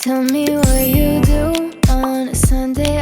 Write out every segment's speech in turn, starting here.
Tell me what you do on a Sunday.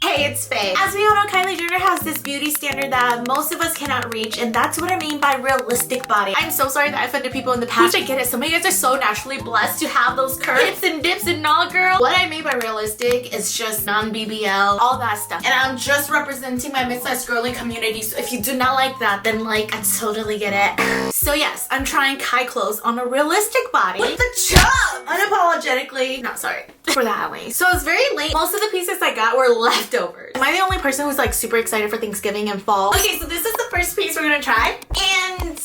Hey, it's Faye. As we all know, Kylie Jenner has this beauty standard that most of us cannot reach, and that's what I mean by realistic body. I'm so sorry that I offended people in the past. I get it. Some of you guys are so naturally blessed to have those curves, hips and dips and all, girl. What I mean by realistic is just non-BBL, all that stuff. And I'm just representing my mid-sized girly community, so if you do not like that, then like, I totally get it. So yes, I'm trying Kai clothes on a realistic body with the chub, unapologetically. Not sorry for that way. So it's very late. Most of the pieces I got were leftovers. Am I the only person who's like super excited for Thanksgiving and fall? Okay, so this is the first piece we're gonna try, and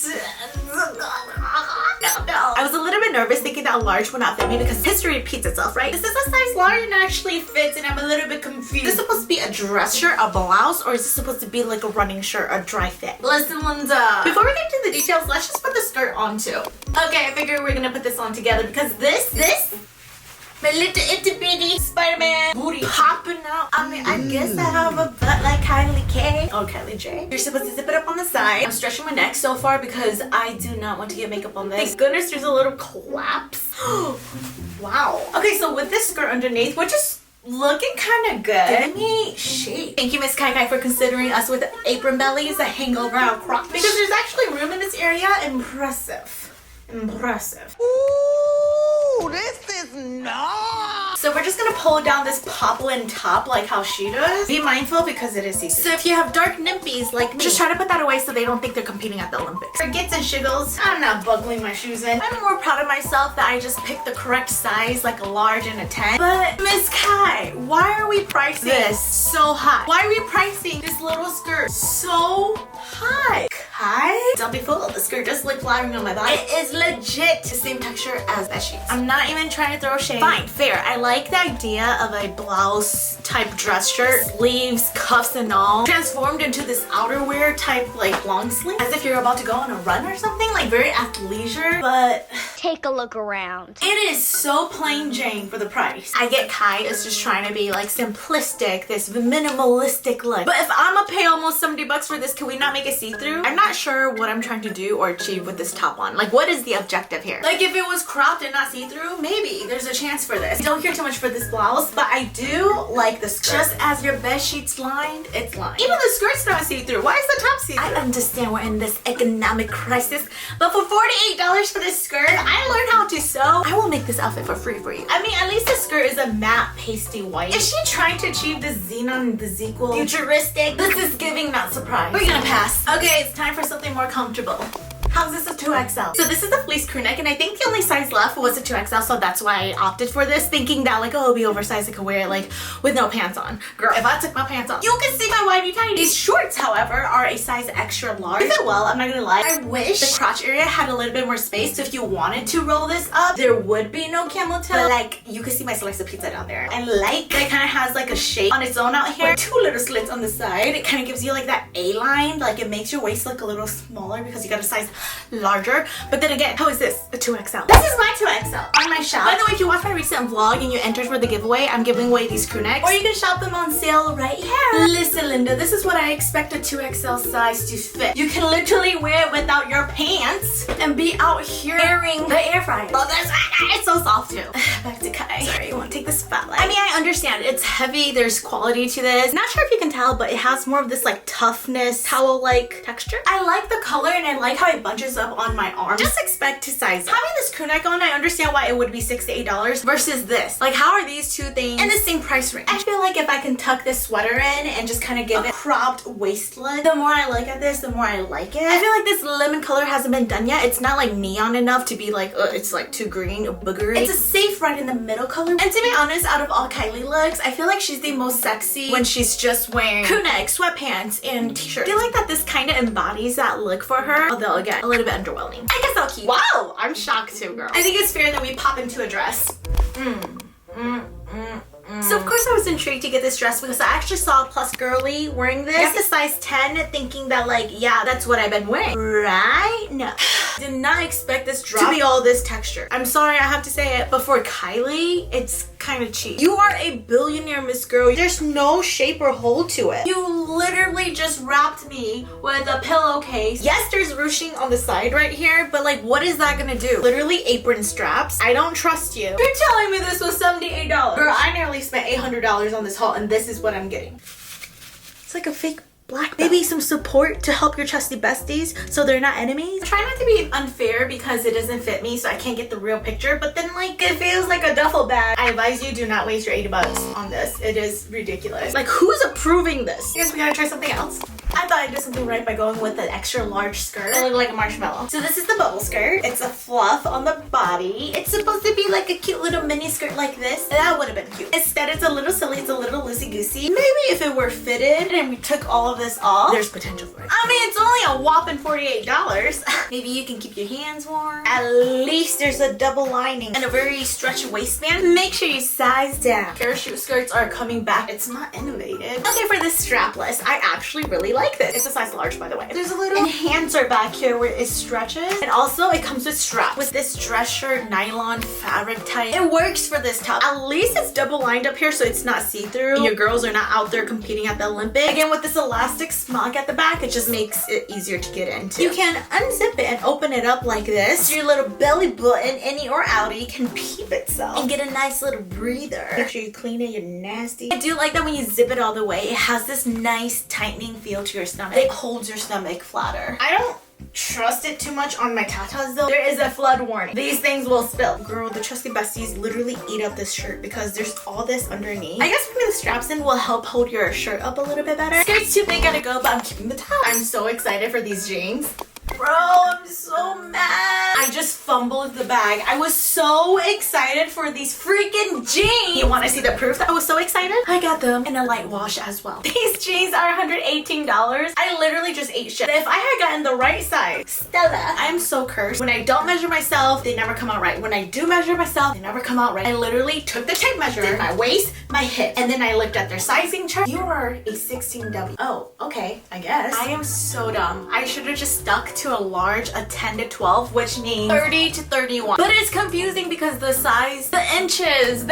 no. I was a little bit nervous thinking that a large would not fit me because history repeats itself, right? This is a size large and actually fits, and I'm a little bit confused. Is this supposed to be a dress shirt, a blouse, or is this supposed to be like a running shirt, a dry fit? Listen, Linda. Before we get into the details, let's just put the skirt on too. Okay, I figured we're gonna put this on together because this my little itty bitty Spider-Man booty popping out. I mean, I guess I have a butt like Kylie K or Kylie J. You're supposed to zip it up on the side. I'm stretching my neck so far because I do not want to get makeup on this. Thank goodness there's a little collapse. Wow. Okay, so with this skirt underneath, which is looking kind of good. Give me shape. Thank you, Miss Kai Kai, for considering us with apron bellies that hang over our crotch. Because there's actually room in this area. Impressive. Impressive. Ooh, this is nice. So we're just gonna pull down this poplin top like how she does. Be mindful because it is see-through. So if you have dark nimpies like me, just try to put that away so they don't think they're competing at the Olympics. For gits and shiggles, I'm not buckling my shoes in. I'm more proud of myself that I just picked the correct size, like a large and a 10. But Miss Kai, why are we pricing this so high? Why are we pricing this little skirt so high? Kai? Don't be fooled. The skirt just like flattering on my body. It is legit the same texture as bed sheets. I'm not even trying to throw shade. Fine, fair. I like the idea of a blouse type dress shirt, sleeves, cuffs and all, transformed into this outerwear type like long sleeve, as if you're about to go on a run or something, like very athleisure, but take a look around. It is so plain Jane for the price. I get Kai is just trying to be like simplistic, this minimalistic look. But if I'm gonna pay almost 70 bucks for this, can we not make it see-through? I'm not sure what I'm trying to do or achieve with this top on. Like, what is the objective here? Like, if it was cropped and not see-through, maybe there's a chance for this. Don't care too much for this blouse, but I do like the skirt. Just as your bed sheet's lined, it's lined. Even the skirt's not see-through. Why is the top see-through? I understand we're in this economic crisis, but for $48 for this skirt, I learned how to sew. I will make this outfit for free for you. I mean, at least the skirt is a matte pasty white. Is she trying to achieve this xenon, the equal futuristic? This is giving not surprise. We're gonna pass. Okay, it's time for something more comfortable. How's this a 2XL? So this is the fleece crew neck, and I think the only size left was a 2XL, so that's why I opted for this, thinking that like, oh, it'll be oversized, I could wear it like with no pants on. Girl, if I took my pants off, you can see my whitey tiny. These shorts, however, are a size extra large. They fit well, I'm not gonna lie. I wish the crotch area had a little bit more space, so if you wanted to roll this up, there would be no camel toe. But like, you can see my slice of pizza down there. I like that it kind of has like a shape on its own out here, with 2 little slits on the side. It kind of gives you like that A-line, like it makes your waist look a little smaller because you got a size larger. But then again, how is this a 2XL? This is my 2XL on my shop. By the way, if you watch my recent vlog and you entered for the giveaway, I'm giving away these crew necks, or you can shop them on sale right here. Listen, Linda, this is what I expect a 2XL size to fit. You can literally wear it without your pants and be out here airing the air fryer. Oh, that's it's so soft too. Back to Kai. Sorry, you want to take the spotlight. I mean, I understand it's heavy. There's quality to this. Not sure if you can tell, but it has more of this like toughness, towel-like texture. I like the color and I like how it bunches up on my arm. Just expect to size up. Having this crew neck on, I understand why it would be $6 to $8 versus this. Like, how are these two things in the same price range? I feel like if I can tuck this sweater in and just kind of give it a cropped waist look, the more I look at this, the more I like it. I feel like this lemon color hasn't been done yet. It's not like neon enough to be like, it's like too green or boogery. It's a safe right in the middle color. And to be honest, out of all Kylie looks, I feel like she's the most sexy when she's just wearing crew neck, sweatpants, and t-shirt. I feel like that this kind of embodies that look for her, although again, a little bit underwhelming. I guess I'll keep. Wow, I'm shocked too, girl. I think it's fair that we pop into a dress. So of course I was intrigued to get this dress because I actually saw a plus girly wearing this. It's a size 10, thinking that like, yeah, that's what I've been wearing. Right? No. Did not expect this drop to be all this texture. I'm sorry I have to say it, but for Kylie, it's kind of cheap. You are a billionaire, Miss Girl. There's no shape or hold to it. You literally just wrapped me with a pillowcase. Yes, there's ruching on the side right here, but like, what is that gonna do? Literally apron straps. I don't trust you. You're telling me this was $78. Girl, I nearly spent $800 on this haul, and this is what I'm getting. It's like a fake black belt. Maybe some support to help your trusty besties so they're not enemies. I try not to be unfair because it doesn't fit me, so I can't get the real picture, but then like it feels like a duffel bag. I advise you do not waste your $80 on this. It is ridiculous. Like, who's approving this? I guess we gotta try something else. I thought I did something right by going with an extra large skirt. It looked like a marshmallow. So this is the bubble skirt. It's a fluff on the body. It's supposed to be like a cute little mini skirt like this. That would have been cute. Instead, it's a little silly. It's a little loosey-goosey. Maybe if it were fitted and we took all of this off, there's potential for it. I mean, it's only a whopping $48. Maybe you can keep your hands warm. At least there's a double lining and a very stretchy waistband. Make sure you size down. Parachute skirts are coming back. It's not innovative. Okay, for this strapless, I actually really like this. It's a size large, by the way. There's a little enhancer back here where it stretches, and also it comes with straps. With this dress shirt nylon fabric type, it works for this top. At least it's double lined up here so it's not see-through and your girls are not out there competing at the Olympics. Again, with this elastic smog at the back, it just makes it easier to get into. You can unzip it and open it up like this. Your little belly button, innie or outie, can peep itself and get a nice little breather. Make sure you clean it, you're nasty. I do like that when you zip it all the way, it has this nice tightening feel to your stomach. It holds your stomach flatter. I don't trust it too much on my tatas though. There is a flood warning. These things will spill. Girl, the trusty besties literally eat up this shirt because there's all this underneath. I guess putting the straps in will help hold your shirt up a little bit better. Skirt's too big, gotta go, but I'm keeping the top. I'm so excited for these jeans. Bro, I'm so mad. I just fumbled the bag. I was so excited for these freaking jeans. You want to see the proof that I was so excited? I got them in a light wash as well. These jeans are $118. I literally just ate shit. If I had gotten the right size, Stella, I'm so cursed. When I don't measure myself, they never come out right. When I do measure myself, they never come out right. I literally took the tape measure, did my waist, my hip, and then I looked at their sizing chart. You are a 16W. Oh, okay, I guess. I am so dumb. I should have just stuck to a large, a 10 to 12, which means 30 to 31. But it's confusing because the size, the inches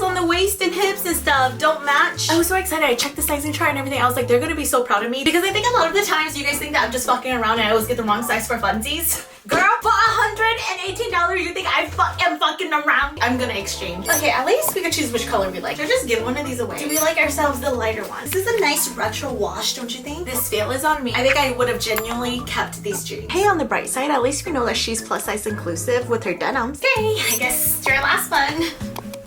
on the waist and hips and stuff don't match. I was so excited. I checked the sizing chart and everything. I was like, they're gonna be so proud of me because I think a lot of the times you guys think that I'm just fucking around and I always get the wrong size for funsies. Girl, for $118, you think I am fucking around? I'm gonna exchange. Okay, at least we can choose which color we like. So just give one of these away. Do we like ourselves the lighter one? This is a nice retro wash, don't you think? This feel is on me. I think I would have genuinely kept these jeans. Hey, on the bright side, at least we know that she's plus size inclusive with her denims. Okay, I guess it's your last one.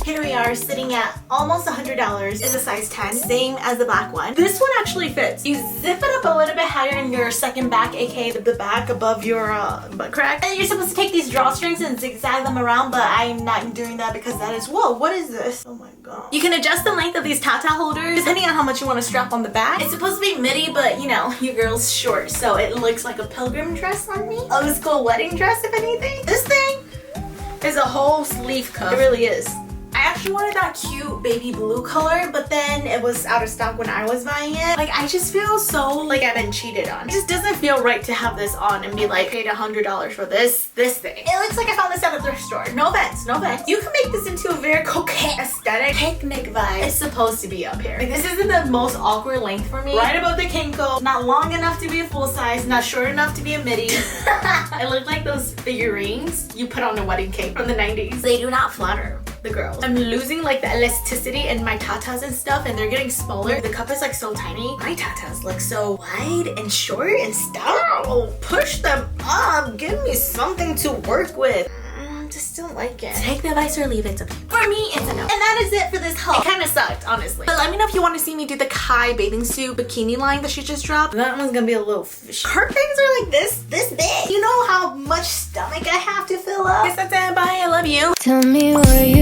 Here we are sitting at almost $100. It's a size 10, same as the black one. This one actually fits. You zip it up a little bit higher in your second back, aka the back above your butt crack. And you're supposed to take these drawstrings and zigzag them around, but I'm not doing that because that is, whoa, what is this? Oh my god. You can adjust the length of these tata holders depending on how much you want to strap on the back. It's supposed to be midi, but you know, your girl's short, so it looks like a pilgrim dress on me. Old school wedding dress, if anything. This thing is a whole sleeve cuff. It really is. I actually wanted that cute baby blue color, but then it was out of stock when I was buying it. Like, I just feel so like I've been cheated on. It just doesn't feel right to have this on and be like, paid $100 for this thing. It looks like I found this at a thrift store. No offense, no offense. You can make this into a very coquette aesthetic. Picnic vibe. It's supposed to be up here. Like, this isn't the most awkward length for me. Right above the kinkle. Not long enough to be a full size. Not short enough to be a midi. I look like those figurines you put on a wedding cake from the 90s. They do not flatter the girls. I'm losing like the elasticity in my tatas and stuff, and they're getting smaller. The cup is like so tiny. My tatas look so wide and short and stout. Push them up. Give me something to work with. Just don't like it. Take the advice or leave it. It's okay. For me, it's a no. And that is it for this haul. It kind of sucked, honestly. But let me know if you want to see me do the Kai bathing suit bikini line that she just dropped. That one's gonna be a little fishy. Her things are like this big. You know how much stomach I have to fill up? Guess that's it. Bye. I love you. Tell me where you